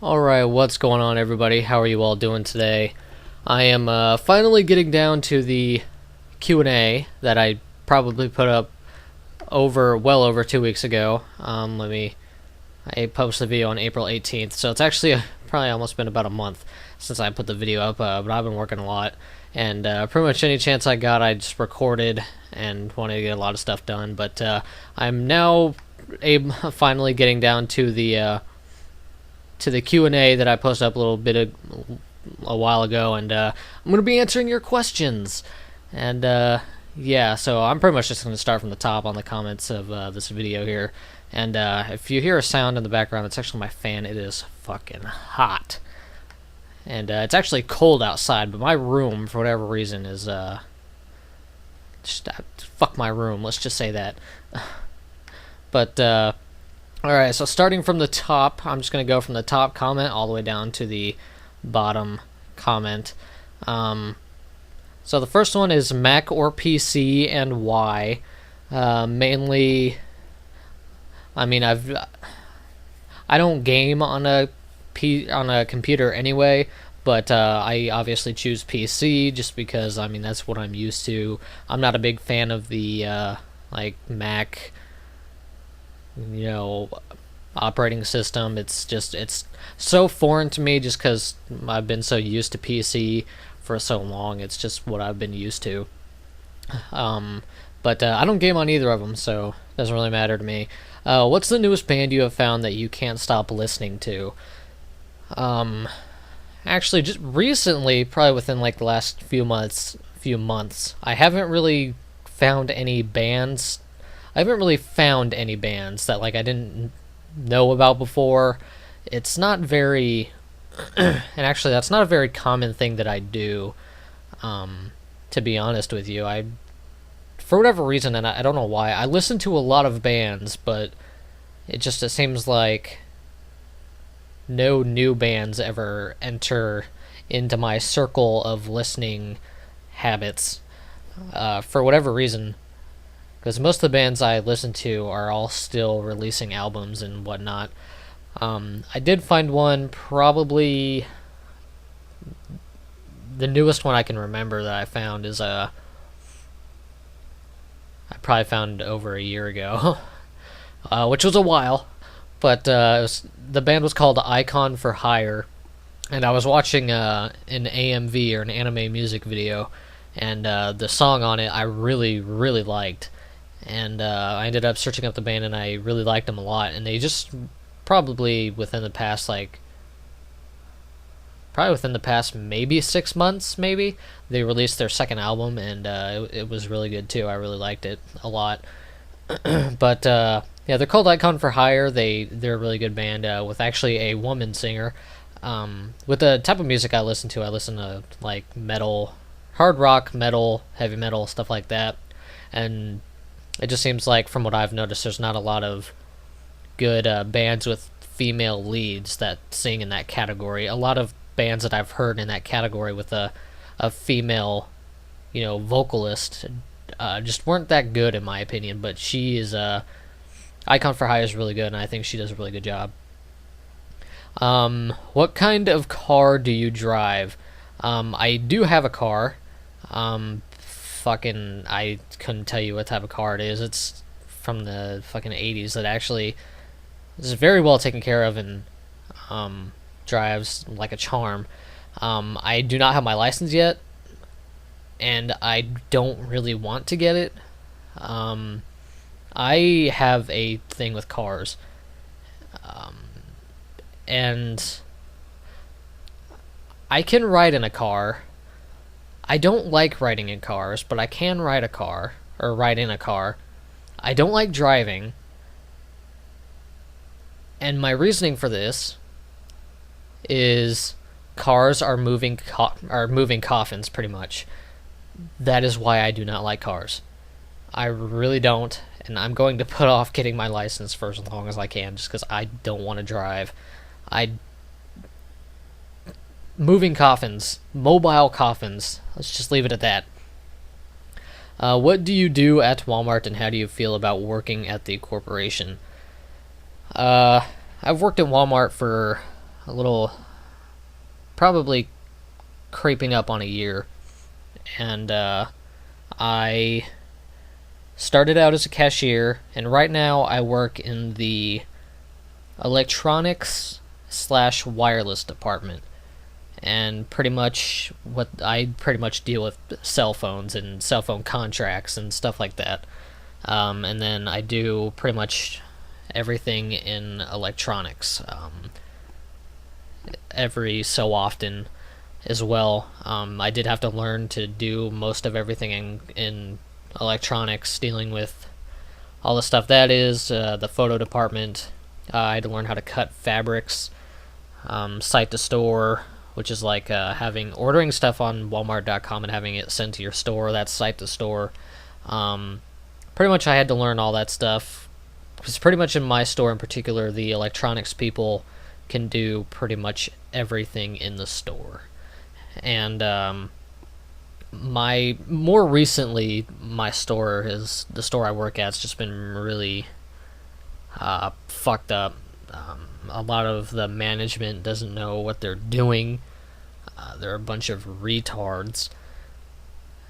Alright, what's going on, everybody? How are you all doing today? I am finally getting down to the Q&A that I probably put up well over 2 weeks ago. I posted the video on April 18th, so it's actually probably almost been about a month since I put the video up, but I've been working a lot, and pretty much any chance I got, I just recorded and wanted to get a lot of stuff done, but I'm now finally getting down to the Q&A that I posted up a while ago, and I'm going to be answering your questions. And yeah, so I'm pretty much just going to start from the top on the comments of this video here. And if you hear a sound in the background, it's actually my fan. It is fucking hot. And it's actually cold outside, but my room, for whatever reason, is fuck my room. Let's just say that. But alright, so starting from the top, I'm just going to go from the top comment all the way down to the bottom comment. So the first one is Mac or PC and why. Mainly, I mean, I don't game on a computer anyway, but I obviously choose PC just because, I mean, that's what I'm used to. I'm not a big fan of the like Mac, operating system. It's so foreign to me just because I've been so used to PC for so long. It's just what I've been used to. But I don't game on either of them, so it doesn't really matter to me. What's the newest band you have found that you can't stop listening to? Actually, just recently, probably within like the last few months, I haven't really found any bands. I haven't really found any bands that like I didn't know about before. It's not very, and actually that's not a very common thing that I do. To be honest with you, for whatever reason, and I don't know why, I listen to a lot of bands, but it seems like no new bands ever enter into my circle of listening habits. For whatever reason. Because most of the bands I listen to are all still releasing albums and whatnot. I did find one, probably the newest one I can remember that I found is I probably found over a year ago, which was a while. But the band was called Icon for Hire, and I was watching an AMV, or an anime music video, and the song on it I really, really liked. And I ended up searching up the band, and I really liked them a lot. And they just probably within the past maybe 6 months, maybe they released their second album, and it was really good too. I really liked it a lot. But yeah, they're called Icon for Hire. They're a really good band with actually a woman singer. With the type of music I listen to like metal, hard rock, metal, heavy metal, stuff like that, and it just seems like, from what I've noticed, there's not a lot of good bands with female leads that sing in that category. A lot of bands that I've heard in that category with a female, vocalist, just weren't that good in my opinion. But she is Icon for Hire is really good, and I think she does a really good job. What kind of car do you drive? I do have a car. I couldn't tell you what type of car it is. It's from the fucking 80s that actually is very well taken care of and drives like a charm. I do not have my license yet, and I don't really want to get it. I have a thing with cars, and I can ride in a car. I don't like riding in cars, but I can ride a car, or ride in a car. I don't like driving, and my reasoning for this is cars are moving coffins, pretty much. That is why I do not like cars. I really don't, and I'm going to put off getting my license for as long as I can, just because I don't want to drive. Moving coffins, mobile coffins. Let's just leave it at that. What do you do at Walmart, and how do you feel about working at the corporation? I've worked at Walmart for a little, probably creeping up on a year, and I started out as a cashier, and right now I work in the electronics slash wireless department. And pretty much I pretty much deal with cell phones and cell phone contracts and stuff like that. And then I do pretty much everything in electronics every so often as well. I did have to learn to do most of everything in electronics, dealing with all the stuff that is the photo department. I had to learn how to cut fabrics, site to store, which is like ordering stuff on Walmart.com and having it sent to your store. That's site to store. Pretty much I had to learn all that stuff, because pretty much in my store in particular, the electronics people can do pretty much everything in the store. And more recently, my store is the store I work at. It's just been really fucked up. A lot of the management doesn't know what they're doing. They're a bunch of retards.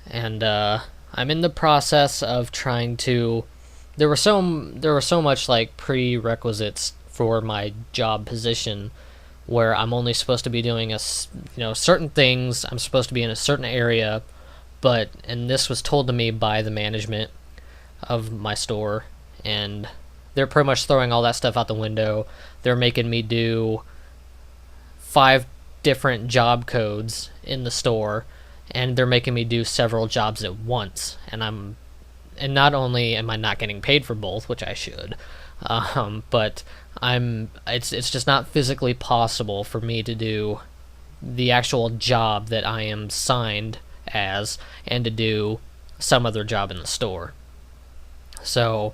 And I'm in the process of trying to. There were so much like prerequisites for my job position, where I'm only supposed to be doing certain things. I'm supposed to be in a certain area, and this was told to me by the management of my store, and they're pretty much throwing all that stuff out the window. They're making me do 5 different job codes in the store, and they're making me do several jobs at once. And not only am I not getting paid for both, which I should, but it's just not physically possible for me to do the actual job that I am signed as, and to do some other job in the store. So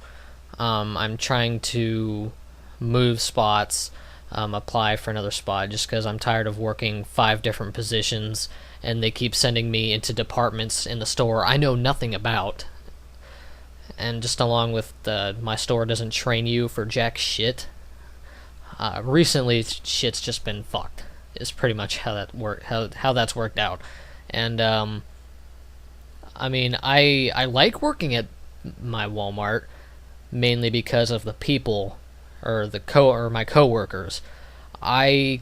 I'm trying to move spots, apply for another spot, just because I'm tired of working 5 different positions, and they keep sending me into departments in the store I know nothing about. And just along with my store doesn't train you for jack shit. Recently, shit's just been fucked. Is pretty much how that's worked out. And I mean, I like working at my Walmart, mainly because of the people, or my coworkers. I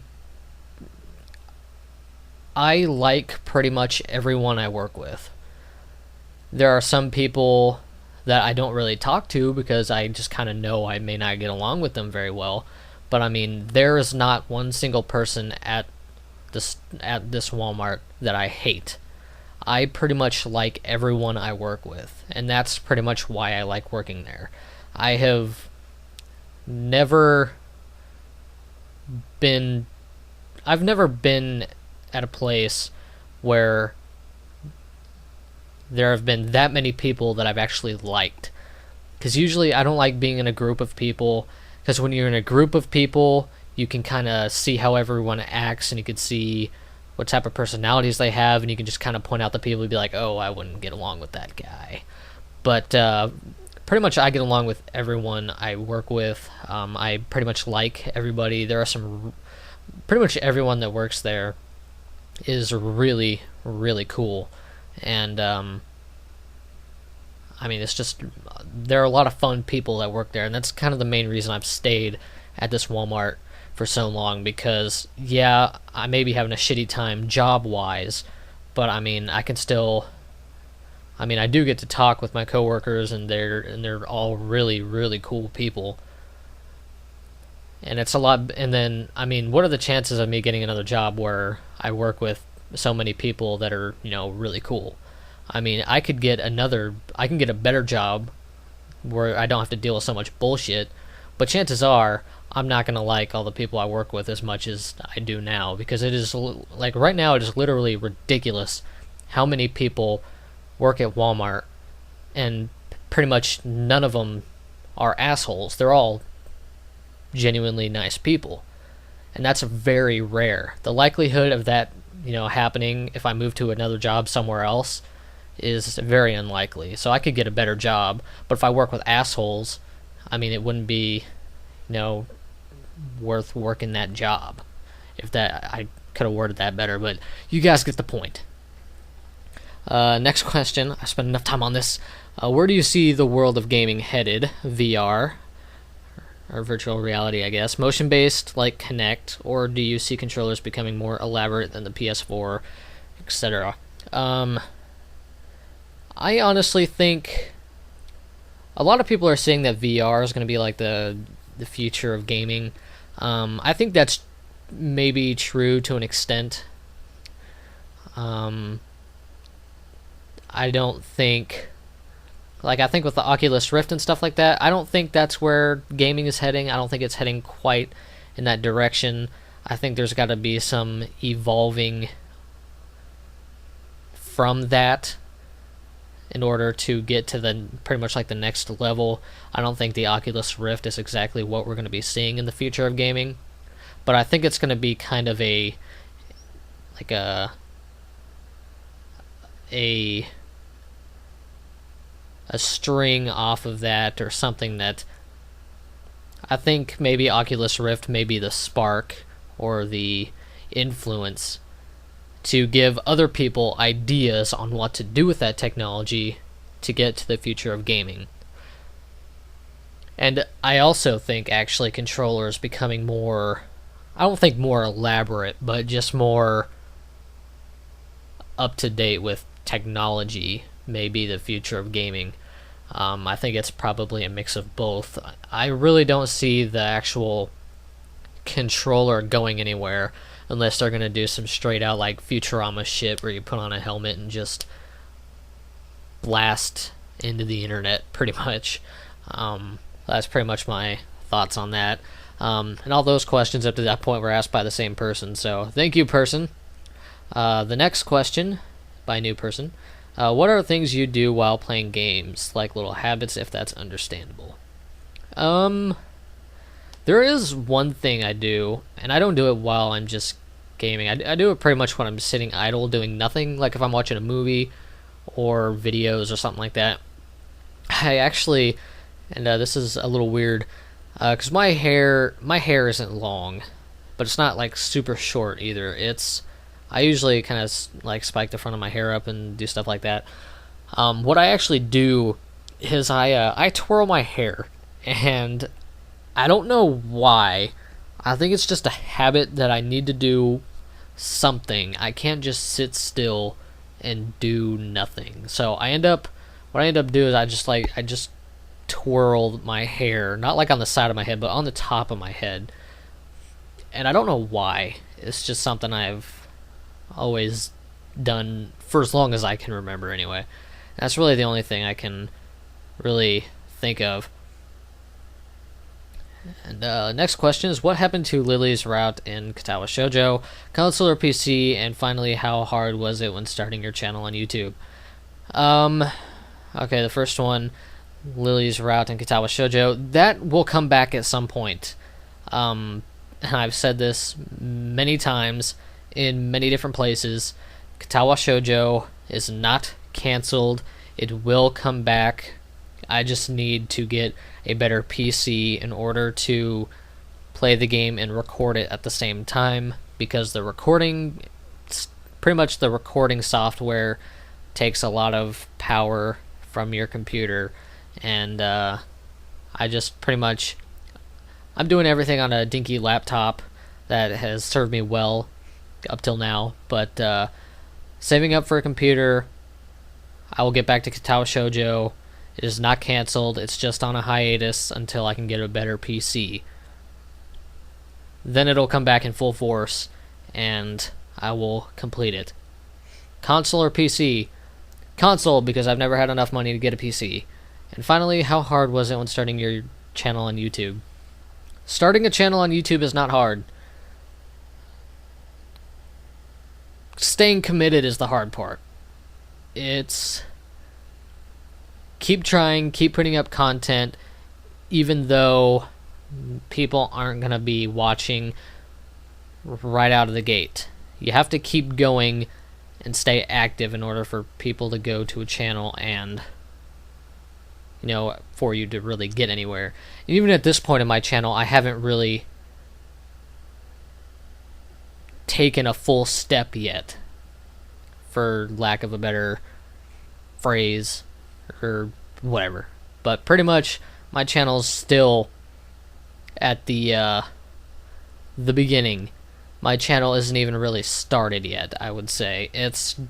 like pretty much everyone I work with. There are some people that I don't really talk to, because I just kind of know I may not get along with them very well. But I mean, there is not one single person at this Walmart that I hate. I pretty much like everyone I work with, and that's pretty much why I like working there. I have never been I've never been at a place where there have been that many people that I've actually liked. Because usually I don't like being in a group of people, because when you're in a group of people, you can kind of see how everyone acts, and you can see what type of personalities they have, and you can just kind of point out the people and be like, oh, I wouldn't get along with that guy. But pretty much I get along with everyone I work with. I pretty much like everybody. There are pretty much everyone that works there is really, really cool. And I mean, it's just, there are a lot of fun people that work there, and that's kind of the main reason I've stayed at this Walmart for so long. Because yeah, I may be having a shitty time job wise, but I mean, I do get to talk with my coworkers, and they're all really, really cool people. And it's a lot. And then, I mean, what are the chances of me getting another job where I work with so many people that are, really cool? I mean, I can get a better job where I don't have to deal with so much bullshit, but chances are I'm not going to like all the people I work with as much as I do now, because it is, like, right now it is literally ridiculous how many people work at Walmart, and pretty much none of them are assholes. They're all genuinely nice people, and that's very rare. The likelihood of that, happening if I move to another job somewhere else is very unlikely. So I could get a better job, but if I work with assholes, I mean, it wouldn't be, worth working that job. If that, I could have worded that better, but you guys get the point. Next question. I spent enough time on this. Where do you see the world of gaming headed? VR, or virtual reality, I guess. Motion-based, like Kinect, or do you see controllers becoming more elaborate than the PS4, etc.? I honestly think a lot of people are saying that VR is going to be like the future of gaming. I think that's maybe true to an extent. I don't think, like, I think with the Oculus Rift and stuff like that, I don't think that's where gaming is heading. I don't think it's heading quite in that direction. I think there's got to be some evolving from that in order to get to the pretty much like the next level. I don't think the Oculus Rift is exactly what we're going to be seeing in the future of gaming, but I think it's going to be kind of a string off of that, or something that I think maybe Oculus Rift may be the spark or the influence to give other people ideas on what to do with that technology to get to the future of gaming. And I also think actually controllers becoming more, I don't think more elaborate, but just more up to date with technology may be the future of gaming. I think it's probably a mix of both. I really don't see the actual controller going anywhere unless they're going to do some straight out like Futurama shit where you put on a helmet and just blast into the internet, pretty much. That's pretty much my thoughts on that. And all those questions up to that point were asked by the same person, so thank you, person. The next question by a new person. What are things you do while playing games, like little habits, if that's understandable? There is one thing I do, and I don't do it while I'm just gaming. I do it pretty much when I'm sitting idle doing nothing, like if I'm watching a movie or videos or something like that. I actually, and this is a little weird, because my hair isn't long, but it's not like super short either. I usually kind of like spike the front of my hair up and do stuff like that. What I actually do is I twirl my hair, and I don't know why. I think it's just a habit that I need to do something. I can't just sit still and do nothing. So what I end up doing is I just twirl my hair, not like on the side of my head, but on the top of my head. And I don't know why. It's just something I've always done for as long as I can remember anyway. That's really the only thing I can really think of. And next question is, what happened to Lily's route in Katawa Shoujo, console or PC, and finally, how hard was it when starting your channel on YouTube? Okay, the first one, Lily's route in Katawa Shoujo, that will come back at some point. And I've said this many times in many different places. Katawa Shoujo is not canceled. It will come back. I just need to get a better PC in order to play the game and record it at the same time, because the recording software takes a lot of power from your computer, and I'm doing everything on a dinky laptop that has served me well up till now, but saving up for a computer. I will get back to Katawa Shoujo. It is not canceled, it's just on a hiatus until I can get a better PC. Then it'll come back in full force, and I will complete it. Console or PC? Console, because I've never had enough money to get a PC. And finally, how hard was it when starting your channel on YouTube? Starting a channel on YouTube is not hard. Staying committed is the hard part. It's keep trying, keep putting up content, even though people aren't going to be watching right out of the gate. You have to keep going and stay active in order for people to go to a channel and, for you to really get anywhere. And even at this point in my channel, I haven't really taken a full step yet, for lack of a better phrase or whatever. But pretty much my channel's still at the beginning. My channel isn't even really started yet, I would say. It's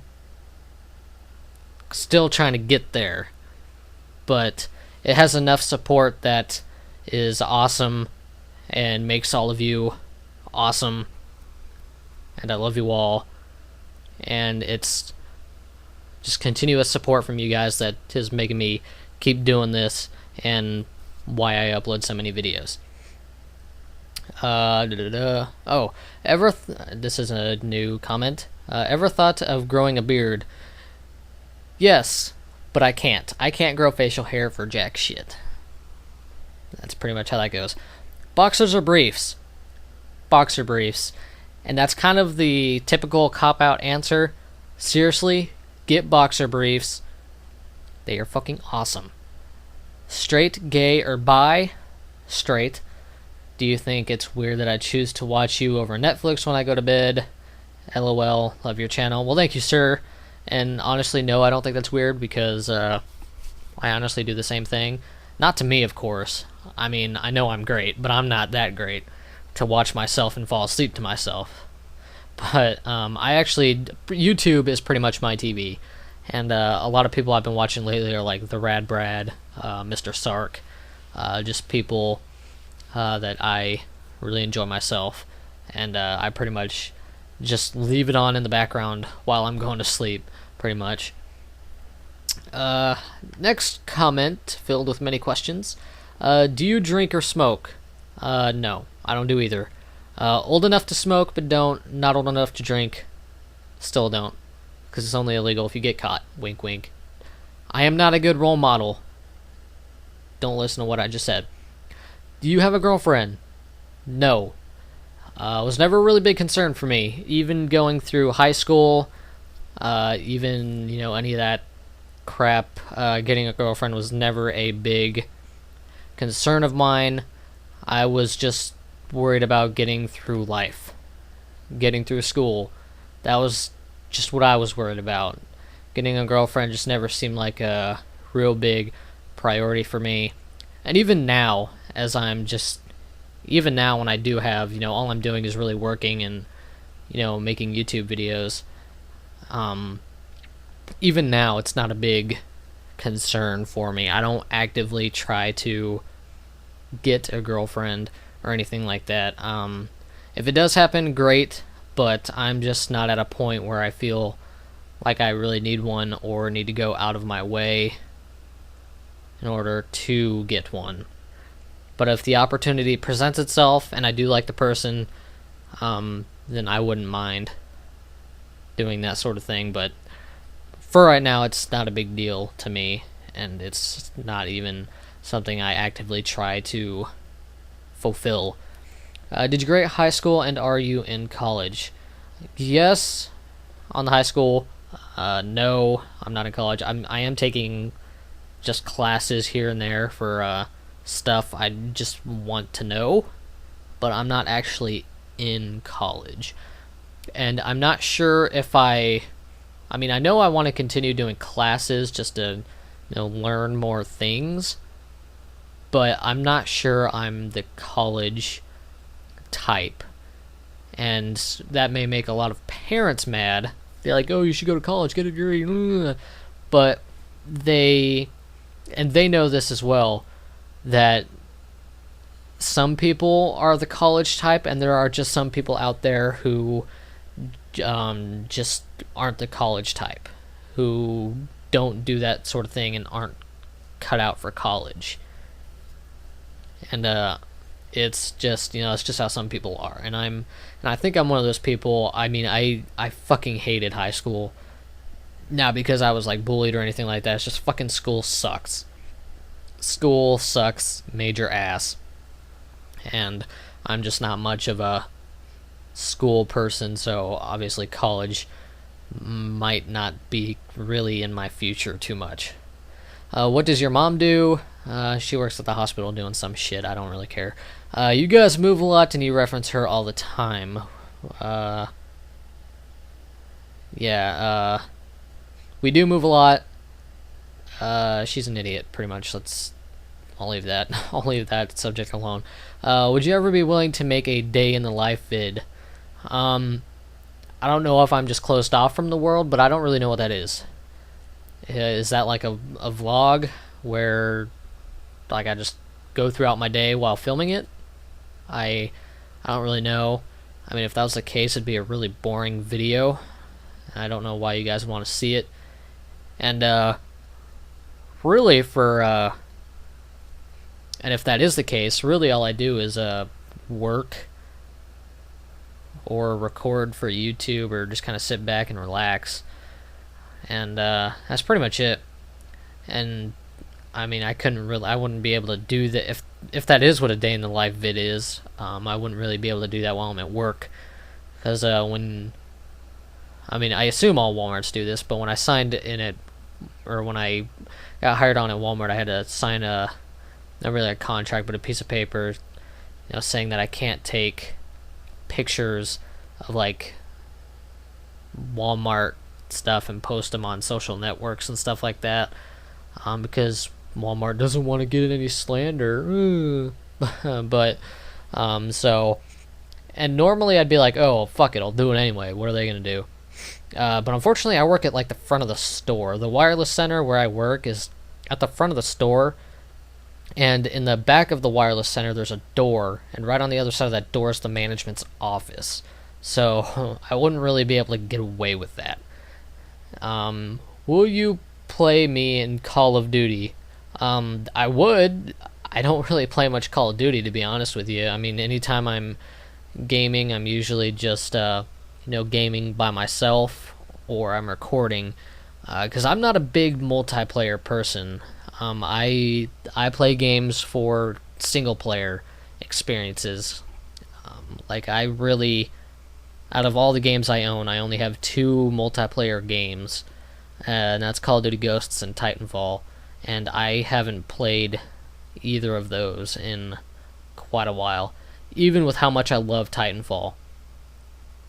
still trying to get there, but it has enough support that is awesome and makes all of you awesome, and I love you all, and it's just continuous support from you guys that is making me keep doing this and why I upload so many videos. Oh, this is a new comment. Ever thought of growing a beard? Yes, but I can't. I can't grow facial hair for jack shit. That's pretty much how that goes. Boxers or briefs? Boxer briefs. And that's kind of the typical cop-out answer. Seriously, get boxer briefs. They are fucking awesome. Straight, gay, or bi? Straight. Do you think it's weird that I choose to watch you over Netflix when I go to bed? LOL, love your channel. Well, thank you, sir. And honestly, no, I don't think that's weird, because I honestly do the same thing. Not to me, of course. I mean, I know I'm great, but I'm not that great to watch myself and fall asleep to myself. But YouTube is pretty much my TV. And a lot of people I've been watching lately are like The Rad Brad, Mr. Sark, just people that I really enjoy myself. And I pretty much just leave it on in the background while I'm going to sleep, pretty much. Next comment, filled with many questions. Do you drink or smoke? No, I don't do either. Old enough to smoke, but don't. Not old enough to drink. Still don't. Because it's only illegal if you get caught. Wink, wink. I am not a good role model. Don't listen to what I just said. Do you have a girlfriend? No. It was never a really big concern for me. Even going through high school, even, any of that crap, getting a girlfriend was never a big concern of mine. I was just worried about getting through life. Getting through school. That was just what I was worried about. Getting a girlfriend just never seemed like a real big priority for me. And even now, even now when I do have, all I'm doing is really working and, making YouTube videos, even now it's not a big concern for me. I don't actively try to get a girlfriend or anything like that. If it does happen, great, but I'm just not at a point where I feel like I really need one or need to go out of my way in order to get one. But if the opportunity presents itself and I do like the person, then I wouldn't mind doing that sort of thing. But for right now, it's not a big deal to me, and it's not even something I actively try to fulfill. Did you grade high school, and are you in college? Yes, on the high school. No, I'm not in college. I am taking just classes here and there for stuff I just want to know, but I'm not actually in college. And I'm not sure if I know I want to continue doing classes just to learn more things, but I'm not sure I'm the college type. And that may make a lot of parents mad. They're like, oh, you should go to college, get a degree. But they know this as well, that some people are the college type, and there are just some people out there who just aren't the college type, who don't do that sort of thing and aren't cut out for college. And it's just it's just how some people are, and I think I'm one of those people. I fucking hated high school. Not because I was like bullied or anything like that. It's just fucking school sucks. School sucks major ass. And I'm just not much of a school person, so obviously college might not be really in my future too much. What does your mom do? She works at the hospital doing some shit. I don't really care. You guys move a lot and you reference her all the time. yeah, we do move a lot. She's an idiot, pretty much. I'll leave that. I'll leave that subject alone. Would you ever be willing to make a day in the life vid? I don't know if I'm just closed off from the world, but I don't really know what that is. Is that like a vlog where like I just go throughout my day while filming it? I don't really know. I mean, if that was the case, it'd be a really boring video. I don't know why you guys want to see it. And really and if that is the case, really all I do is work or record for YouTube or just kind of sit back and relax. And that's pretty much it. And I mean, I wouldn't be able to do that if that is what a day in the life vid is. I wouldn't really be able to do that while I'm at work, because I assume all WalMarts do this, but when I signed in it, or when I got hired on at Walmart, I had to sign not really a contract, but a piece of paper, saying that I can't take pictures of like Walmart stuff and post them on social networks and stuff like that, because Walmart doesn't want to get any slander. But so, and normally I'd be like, oh fuck it, I'll do it anyway, what are they gonna do? But unfortunately I work at like the front of the store. The wireless center where I work is at the front of the store, and in the back of the wireless center there's a door, and right on the other side of that door is the management's office. So I wouldn't really be able to get away with that. Will you play me in Call of Duty? I would. I don't really play much Call of Duty, to be honest with you. I mean, anytime I'm gaming, I'm usually just gaming by myself, or I'm recording, because I'm not a big multiplayer person. I play games for single player experiences. Like, I really, out of all the games I own, I only have 2 multiplayer games, and that's Call of Duty Ghosts and Titanfall, and I haven't played either of those in quite a while, even with how much I love Titanfall.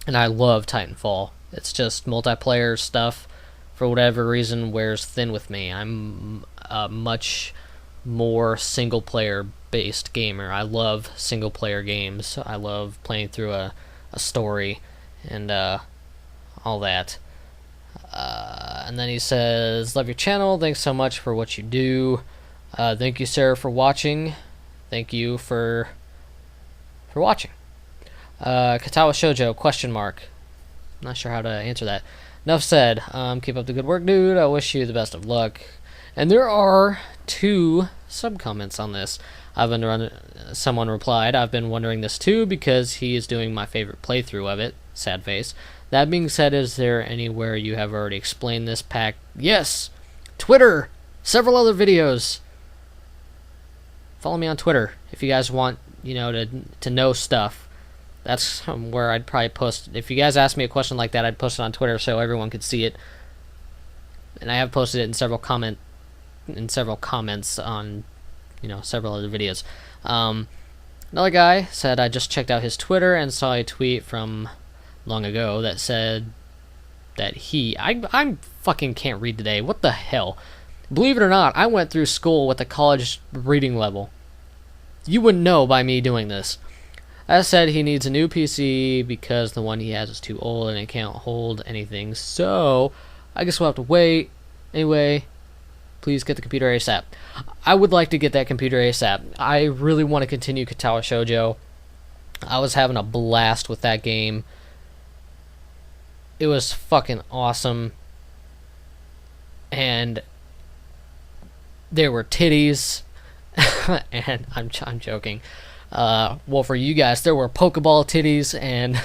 And I love Titanfall. It's just multiplayer stuff, for whatever reason, wears thin with me. I'm a much more single-player based gamer. I love single-player games. I love playing through a story and all that. And then he says, love your channel, thanks so much for what you do. Thank you, sir, for watching. Thank you for watching. Katawa Shoujo, question mark. Not sure how to answer that. Enough said. Keep up the good work, dude. I wish you the best of luck. And there are 2 sub-comments on this. Someone replied, I've been wondering this too, because he is doing my favorite playthrough of it. Sad face. That being said, is there anywhere you have already explained this pack? Yes! Twitter! Several other videos. Follow me on Twitter if you guys want, to know stuff. That's where I'd probably post. If you guys ask me a question like that, I'd post it on Twitter so everyone could see it. And I have posted it in several comments on, several other videos. Another guy said I just checked out his Twitter and saw a tweet from long ago that said that I fucking can't read today. What the hell? Believe it or not, I went through school with a college reading level. You wouldn't know by me doing this. As said, he needs a new PC because the one he has is too old and it can't hold anything. So, I guess we'll have to wait. Anyway, please get the computer ASAP. I would like to get that computer ASAP. I really want to continue Katawa Shoujo. I was having a blast with that game. It was fucking awesome. And there were titties. And I'm joking. Well, for you guys, there were Pokeball titties, and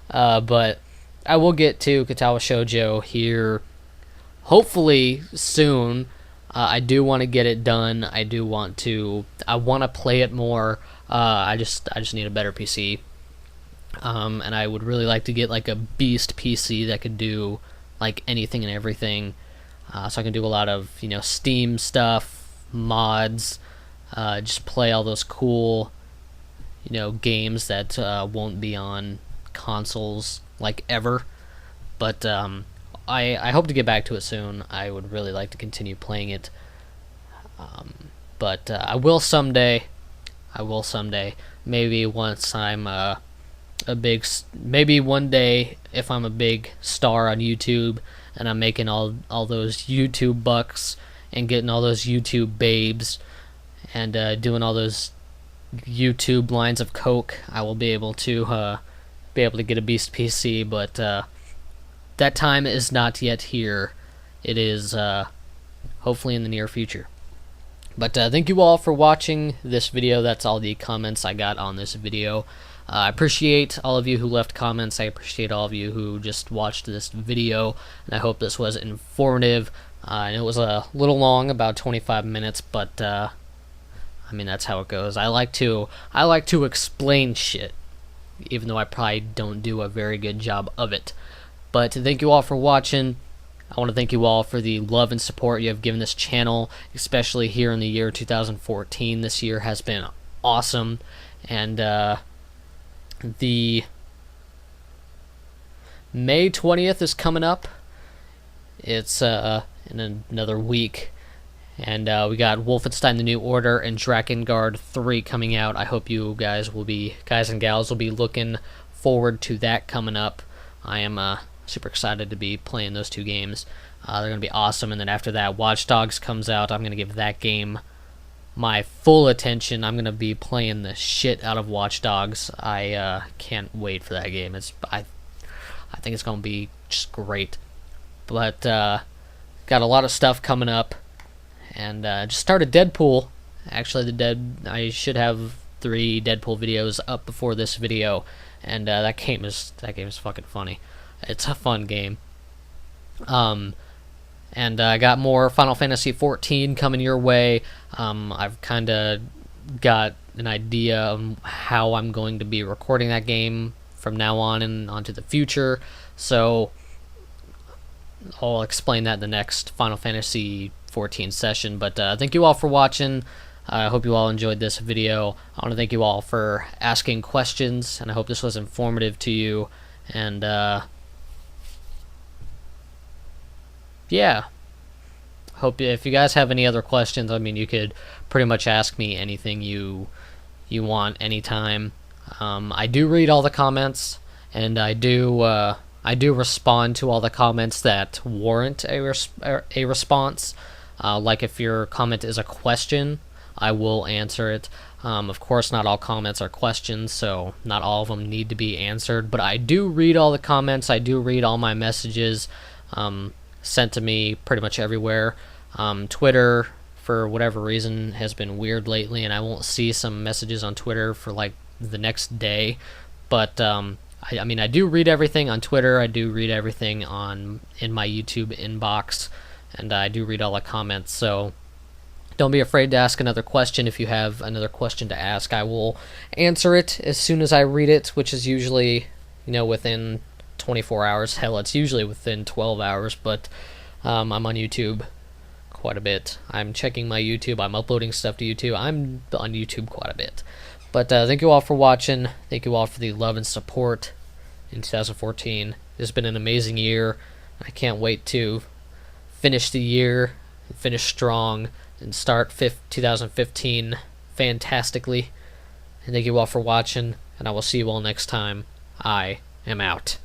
but I will get to Katawa Shoujo here hopefully soon. I do want to get it done. I want to play it more. I just need a better PC. And I would really like to get like a beast PC that could do like anything and everything. So I can do a lot of, Steam stuff, mods, just play all those cool, games that won't be on consoles like ever. But I hope to get back to it soon. I would really like to continue playing it. But I will someday. I will someday. Maybe once I'm maybe one day if I'm a big star on YouTube and I'm making all those YouTube bucks and getting all those YouTube babes and doing all those YouTube lines of coke, I will be able to get a beast PC. But that time is not yet here. It is hopefully in the near future. But thank you all for watching this video. That's all the comments I got on this video. I appreciate all of you who left comments. I appreciate all of you who just watched this video, and I hope this was informative. And it was a little long, about 25 minutes, but I mean, that's how it goes. I like to explain shit, even though I probably don't do a very good job of it. But thank you all for watching. I want to thank you all for the love and support you have given this channel, especially here in the year 2014. This year has been awesome, and the May 20th is coming up. It's in another week, and we got Wolfenstein: The New Order and Drakengard 3 coming out. I hope you guys and gals will be looking forward to that coming up. I am super excited to be playing those two games. They're going to be awesome. And then after that, Watch Dogs comes out. I'm going to give that game my full attention. I'm going to be playing the shit out of Watch Dogs. I can't wait for that game. I think it's going to be just great. But got a lot of stuff coming up. And just started Deadpool. Actually, I should have 3 Deadpool videos up before this video. And that game is fucking funny. It's a fun game. And I got more Final Fantasy XIV coming your way. I've kind of got an idea of how I'm going to be recording that game from now on and onto the future. So I'll explain that in the next Final Fantasy XIV session. But thank you all for watching. I hope you all enjoyed this video. I want to thank you all for asking questions, and I hope this was informative to you. And yeah, hope if you guys have any other questions, I mean, you could pretty much ask me anything you want anytime. I do read all the comments, and I do respond to all the comments that warrant a response. Like if your comment is a question, I will answer it. Of course, not all comments are questions, so not all of them need to be answered, but I do read all the comments. I do read all my messages sent to me pretty much everywhere. Twitter, for whatever reason, has been weird lately, and I won't see some messages on Twitter for like the next day. But I mean, I do read everything on Twitter. I do read everything in my YouTube inbox, and I do read all the comments. So don't be afraid to ask another question. If you have another question to ask, I will answer it as soon as I read it, which is usually, within 24 hours. Hell, it's usually within 12 hours, but I'm on YouTube quite a bit. I'm checking my YouTube. I'm uploading stuff to YouTube. I'm on YouTube quite a bit. But thank you all for watching. Thank you all for the love and support in 2014. It's been an amazing year. I can't wait to finish the year, finish strong, and start 2015 fantastically. And thank you all for watching, and I will see you all next time. I am out.